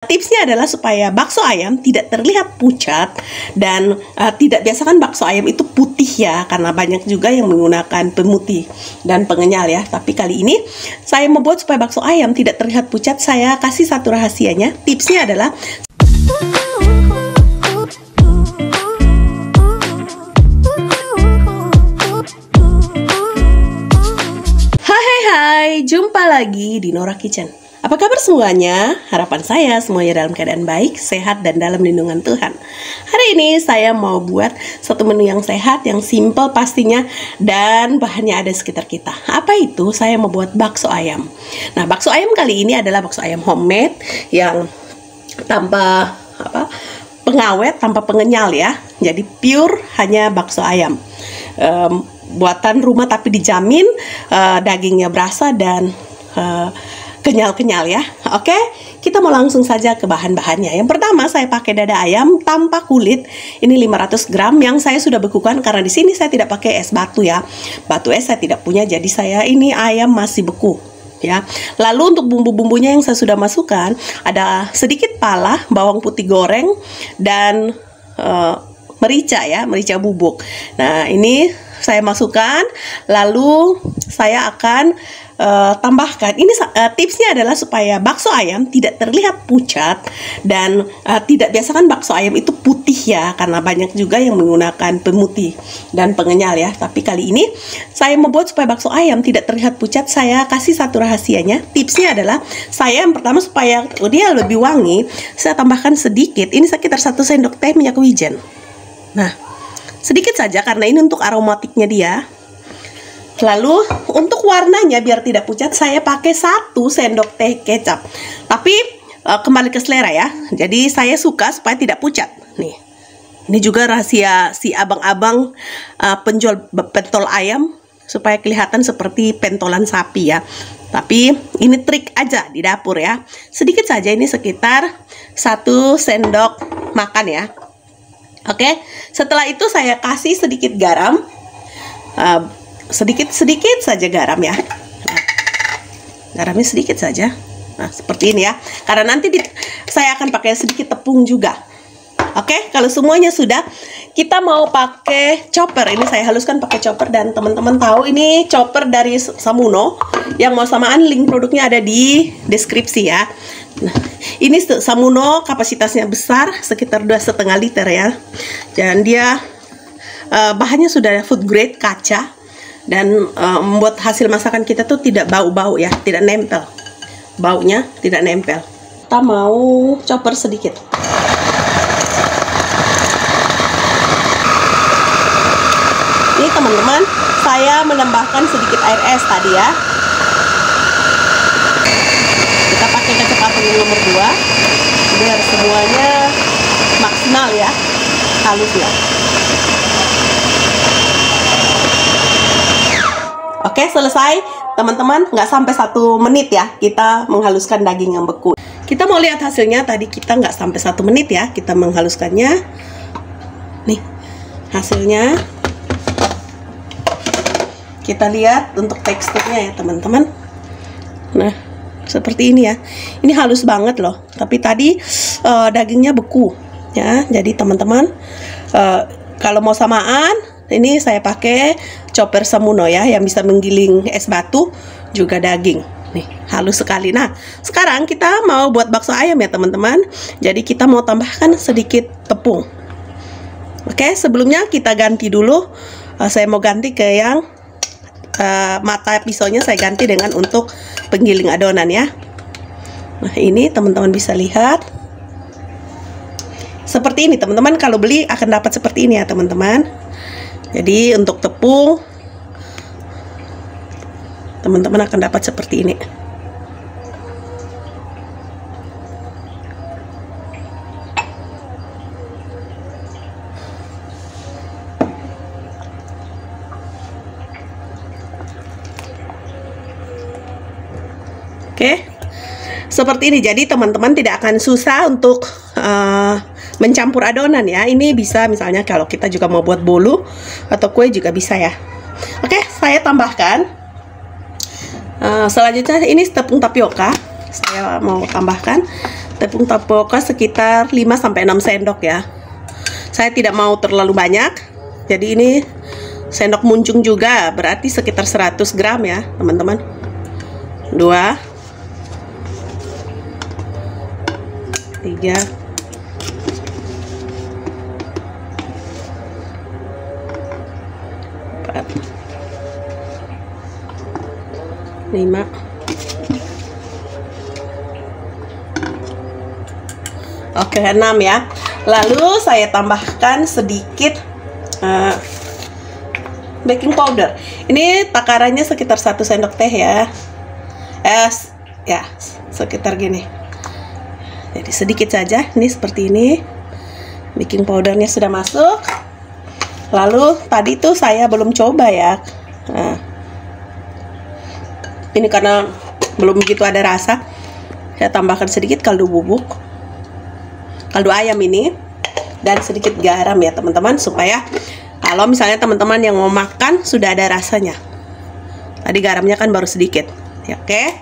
Tipsnya adalah supaya bakso ayam tidak terlihat pucat dan tidak, biasa kan bakso ayam itu putih ya, karena banyak juga yang menggunakan pemutih dan pengenyal ya. Tapi kali ini saya membuat supaya bakso ayam tidak terlihat pucat. Saya kasih satu rahasianya. Tipsnya adalah Hai, jumpa lagi di Nora Kitchen. Apa kabar semuanya? Harapan saya semuanya dalam keadaan baik, sehat, dan dalam lindungan Tuhan. Hari ini saya mau buat satu menu yang sehat, yang simple pastinya, dan bahannya ada sekitar kita. Apa itu? Saya mau buat bakso ayam. Nah, bakso ayam kali ini adalah bakso ayam homemade yang tanpa pengawet, tanpa pengenyal ya. Jadi pure hanya bakso ayam. Buatan rumah tapi dijamin dagingnya berasa dan kenyal-kenyal ya. Oke, kita mau langsung saja ke bahan-bahannya. Yang pertama saya pakai dada ayam tanpa kulit. Ini 500 gram yang saya sudah bekukan karena di sini saya tidak pakai es batu ya. Batu es saya tidak punya, jadi saya ini ayam masih beku ya. Lalu untuk bumbu-bumbunya yang saya sudah masukkan, ada sedikit pala bawang putih goreng dan merica ya, merica bubuk. Nah, ini saya masukkan, lalu saya akan tambahkan. Ini tipsnya adalah supaya bakso ayam tidak terlihat pucat dan tidak, biasa kan bakso ayam itu putih ya, karena banyak juga yang menggunakan pemutih dan pengenyal ya. Tapi kali ini saya membuat supaya bakso ayam tidak terlihat pucat. Saya kasih satu rahasianya. Tipsnya adalah saya yang pertama supaya dia lebih wangi, saya tambahkan sedikit. Ini sekitar 1 sendok teh minyak wijen. Nah, sedikit saja karena ini untuk aromatiknya dia. Lalu untuk warnanya biar tidak pucat, saya pakai 1 sendok teh kecap. Tapi kembali ke selera ya. Jadi saya suka supaya tidak pucat. Nih, ini juga rahasia si abang-abang penjual pentol ayam supaya kelihatan seperti pentolan sapi ya. Tapi ini trik aja di dapur ya. Sedikit saja, ini sekitar 1 sendok makan ya. Oke, setelah itu saya kasih sedikit garam. Sedikit saja garam ya. Nah, garamnya sedikit saja. Nah, seperti ini ya. Karena nanti saya akan pakai sedikit tepung juga. Oke, kalau semuanya sudah, kita mau pakai chopper. Ini saya haluskan pakai chopper, dan teman-teman tahu ini chopper dari Samuno. Yang mau samaan, link produknya ada di deskripsi ya. Nah, ini Samuno kapasitasnya besar, sekitar 2,5 liter ya. Dan dia bahannya sudah food grade kaca. Dan membuat hasil masakan kita tuh tidak bau-bau ya, tidak nempel. Baunya tidak nempel. Kita mau chopper sedikit. Ini teman-teman, saya menambahkan sedikit air es tadi ya. Kita pakai kecepatan yang nomor 2 biar semuanya maksimal ya, halus ya. Oke, selesai teman-teman. Nggak sampai 1 menit ya kita menghaluskan daging yang beku. Kita mau lihat hasilnya. Tadi kita nggak sampai 1 menit ya kita menghaluskannya. Nih hasilnya. Kita lihat untuk teksturnya ya teman-teman. Nah, seperti ini ya. Ini halus banget loh. Tapi tadi dagingnya beku ya. Jadi teman-teman, kalau mau samaan, ini saya pakai chopper Samuno ya, yang bisa menggiling es batu juga daging. Nih, halus sekali. Nah, sekarang kita mau buat bakso ayam ya teman-teman. Jadi kita mau tambahkan sedikit tepung. Oke, sebelumnya kita ganti dulu. Saya mau ganti ke yang mata pisaunya saya ganti dengan untuk penggiling adonan ya. Nah, ini teman-teman bisa lihat. Seperti ini teman-teman, kalau beli akan dapat seperti ini ya teman-teman. Jadi untuk tepung teman-teman akan dapat seperti ini. Oke, seperti ini. Jadi teman-teman tidak akan susah untuk mencampur adonan ya. Ini bisa misalnya kalau kita juga mau buat bolu atau kue juga bisa ya. Oke, saya tambahkan selanjutnya ini tepung tapioka. Saya mau tambahkan Tepung tapioka sekitar 5-6 sendok ya. Saya tidak mau terlalu banyak. Jadi ini sendok muncung juga, berarti sekitar 100 gram ya, teman-teman. 2 3 4 5 Oke, 6 ya. Lalu saya tambahkan sedikit baking powder. Ini takarannya sekitar 1 sendok teh ya. Ya, sekitar gini. Jadi sedikit saja. Ini seperti ini. Baking powdernya sudah masuk. Lalu tadi tuh saya belum coba ya. Nah, ini karena belum begitu ada rasa, saya tambahkan sedikit kaldu bubuk, kaldu ayam ini, dan sedikit garam ya teman-teman, supaya kalau misalnya teman-teman yang mau makan sudah ada rasanya. Tadi garamnya kan baru sedikit ya. Oke,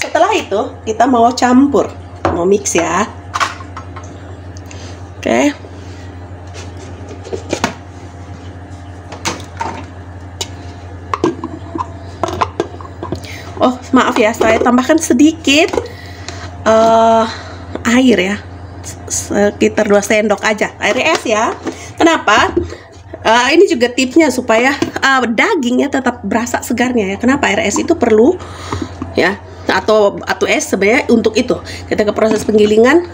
setelah itu kita mau campur, mau mix ya. Oke, oh maaf ya, saya tambahkan sedikit air ya, sekitar 2 sendok aja, air es ya. Kenapa? Ini juga tipsnya supaya dagingnya tetap berasa segarnya ya. Kenapa air es itu perlu ya, atau es sebenarnya untuk itu ketika proses penggilingan,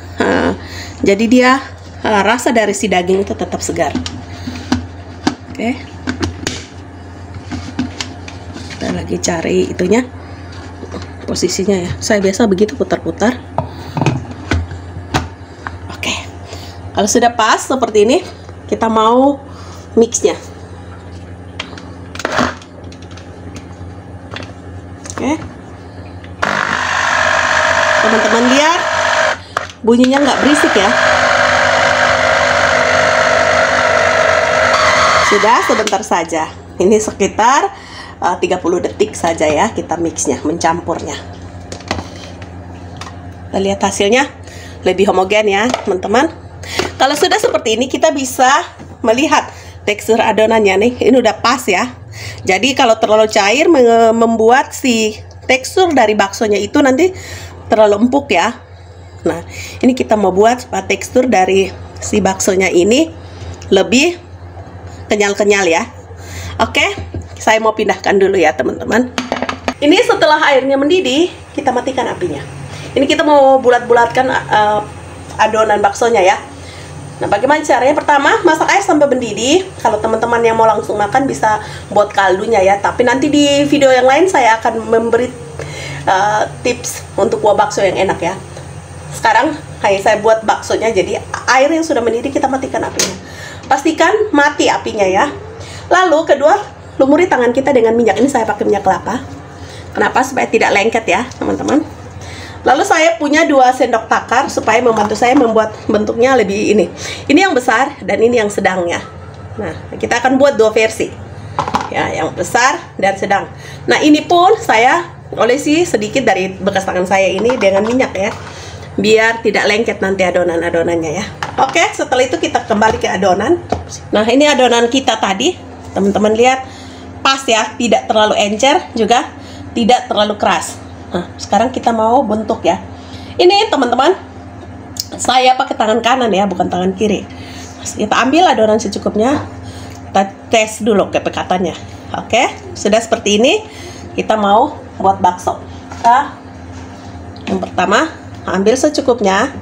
jadi dia rasa dari si daging itu tetap segar. Oke, kita lagi cari itunya, posisinya ya. Saya biasa begitu, putar-putar. Oke, kalau sudah pas seperti ini, kita mau mixnya. Oke, teman-teman lihat bunyinya nggak berisik ya. Sudah sebentar saja, ini sekitar 30 detik saja ya, kita mixnya, mencampurnya. Kita lihat hasilnya lebih homogen ya teman-teman. Kalau sudah seperti ini, kita bisa melihat tekstur adonannya nih, ini udah pas ya. Jadi kalau terlalu cair membuat si tekstur dari baksonya itu nanti terlalu empuk ya. Nah, ini kita mau buat supaya tekstur dari si baksonya ini lebih kenyal-kenyal ya. Oke, saya mau pindahkan dulu ya teman-teman. Ini setelah airnya mendidih, kita matikan apinya. Ini kita mau bulat-bulatkan adonan baksonya ya. Nah, bagaimana caranya? Pertama, masak air sampai mendidih. Kalau teman-teman yang mau langsung makan bisa buat kaldunya ya. Tapi nanti di video yang lain saya akan memberi tips untuk kuah bakso yang enak ya. Sekarang saya buat baksonya, jadi air yang sudah mendidih kita matikan apinya. Pastikan mati apinya ya. Lalu kedua, lumuri tangan kita dengan minyak. Ini saya pakai minyak kelapa. Kenapa? Supaya tidak lengket ya teman-teman. Lalu saya punya 2 sendok takar supaya membantu saya membuat bentuknya lebih ini. Ini yang besar dan ini yang sedangnya. Nah, kita akan buat 2 versi. Ya, yang besar dan sedang. Nah, ini pun saya olesi sedikit dari bekas tangan saya ini dengan minyak ya. Biar tidak lengket nanti adonan-adonannya ya. Oke, setelah itu kita kembali ke adonan. Nah, ini adonan kita tadi. Teman-teman lihat pas ya, tidak terlalu encer juga tidak terlalu keras. Nah, sekarang kita mau bentuk ya. Ini teman-teman, saya pakai tangan kanan ya, bukan tangan kiri. Kita ambil adonan secukupnya, kita tes dulu kepekatannya. Oke, sudah seperti ini. Kita mau buat bakso. Kita yang pertama ambil secukupnya.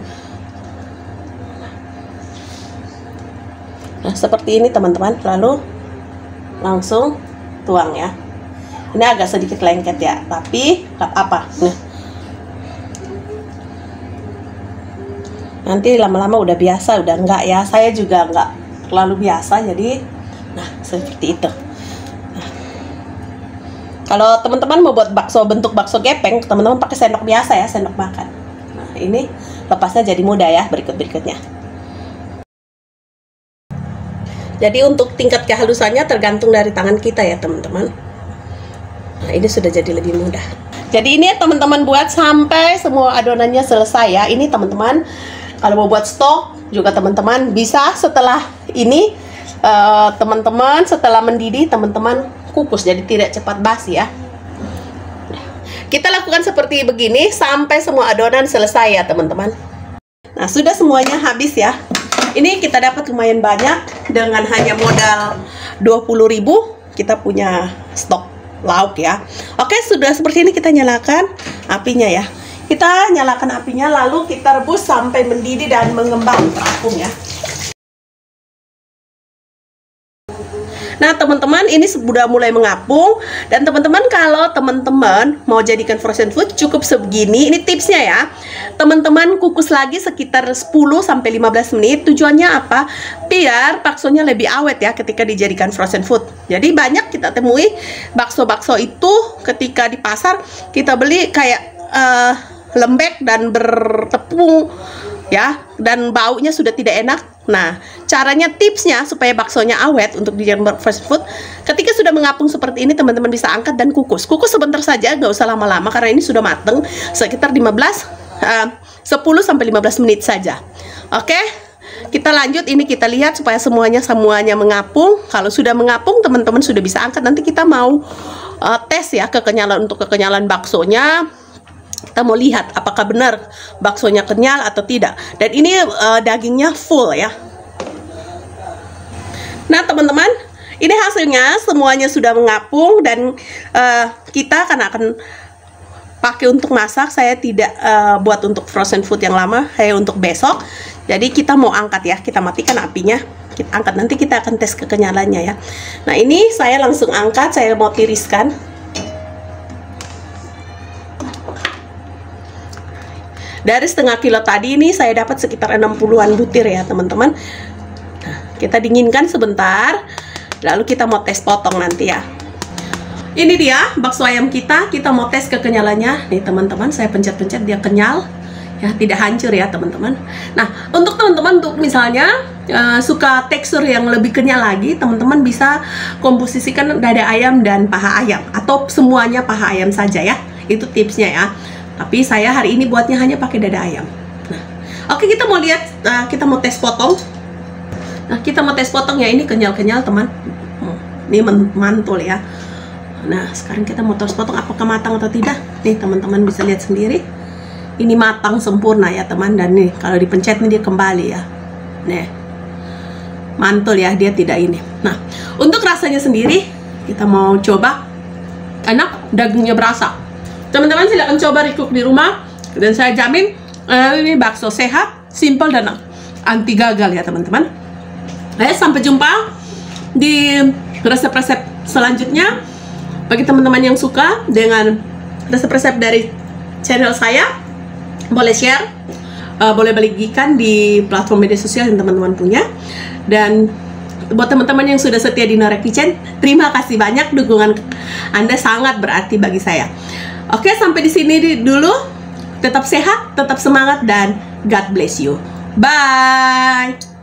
Nah, seperti ini teman-teman. Lalu langsung tuang ya. Ini agak sedikit lengket ya, tapi nggak apa. Nah, nanti lama-lama udah biasa, udah enggak ya. Saya juga nggak terlalu biasa, jadi nah seperti itu. Nah, kalau teman-teman mau buat bakso bentuk bakso gepeng, teman-teman pakai sendok biasa ya, sendok makan. Nah, ini lepasnya jadi mudah ya, berikut-berikutnya. Jadi untuk tingkat kehalusannya tergantung dari tangan kita ya teman-teman. Nah, ini sudah jadi lebih mudah. Jadi ini teman-teman buat sampai semua adonannya selesai ya. Ini teman-teman kalau mau buat stok juga teman-teman bisa setelah ini teman-teman setelah mendidih teman-teman kukus, jadi tidak cepat basi ya. Kita lakukan seperti begini sampai semua adonan selesai ya teman-teman. Nah, sudah semuanya habis ya. Ini kita dapat lumayan banyak dengan hanya modal 20.000 kita punya stok lauk ya. Oke, sudah seperti ini kita nyalakan apinya ya. Kita nyalakan apinya lalu kita rebus sampai mendidih dan mengembang terapung ya. Nah teman-teman, ini sudah mulai mengapung. Dan teman-teman kalau teman-teman mau jadikan frozen food cukup segini. Ini tipsnya ya. Teman-teman kukus lagi sekitar 10-15 menit. Tujuannya apa? Biar baksonya lebih awet ya ketika dijadikan frozen food. Jadi banyak kita temui bakso-bakso itu ketika di pasar kita beli kayak lembek dan bertepung ya, dan baunya sudah tidak enak. Nah, caranya, tipsnya supaya baksonya awet untuk dijadikan frozen food, ketika sudah mengapung seperti ini teman-teman bisa angkat dan kukus. Kukus sebentar saja, nggak usah lama-lama karena ini sudah mateng, sekitar 10-15 menit saja. Oke, kita lanjut. Ini kita lihat supaya semuanya mengapung. Kalau sudah mengapung teman-teman sudah bisa angkat. Nanti kita mau tes ya kekenyalan, untuk kekenyalan baksonya. Kita mau lihat apakah benar baksonya kenyal atau tidak. Dan ini dagingnya full ya. Nah teman-teman, ini hasilnya semuanya sudah mengapung. Dan kita akan pakai untuk masak. Saya tidak buat untuk frozen food yang lama, saya untuk besok. Jadi kita mau angkat ya, kita matikan apinya, kita angkat. Nanti kita akan tes kekenyalannya ya. Nah ini saya langsung angkat, saya mau tiriskan. Dari setengah kilo tadi ini saya dapat sekitar 60-an butir ya teman-teman. Nah, kita dinginkan sebentar, lalu kita mau tes potong nanti ya. Ini dia bakso ayam kita mau tes kekenyalannya. Nih teman-teman, saya pencet-pencet dia kenyal ya, tidak hancur ya teman-teman. Nah, untuk teman-teman untuk misalnya suka tekstur yang lebih kenyal lagi, teman-teman bisa komposisikan dada ayam dan paha ayam, atau semuanya paha ayam saja ya. Itu tipsnya ya. Tapi saya hari ini buatnya hanya pakai dada ayam. Nah, oke, kita mau lihat, kita mau tes potong. Nah, kita mau tes potong ya, ini kenyal-kenyal teman. Ini mantul ya. Nah, sekarang kita mau tes potong apakah matang atau tidak. Nih teman-teman bisa lihat sendiri. Ini matang sempurna ya teman. Dan nih kalau dipencet nih dia kembali ya. Nih, mantul ya, dia tidak ini. Nah, untuk rasanya sendiri kita mau coba. Enak, dagingnya berasa. Teman-teman silahkan coba recook di rumah, dan saya jamin ini bakso sehat, simple dan anti gagal ya teman-teman. Sampai jumpa di resep-resep selanjutnya. Bagi teman-teman yang suka dengan resep-resep dari channel saya, boleh share, boleh bagikan di platform media sosial yang teman-teman punya. Dan buat teman-teman yang sudah setia di Nora Kitchen, terima kasih banyak, dukungan Anda sangat berarti bagi saya. Oke, sampai di sini dulu. Tetap sehat, tetap semangat, dan God bless you. Bye.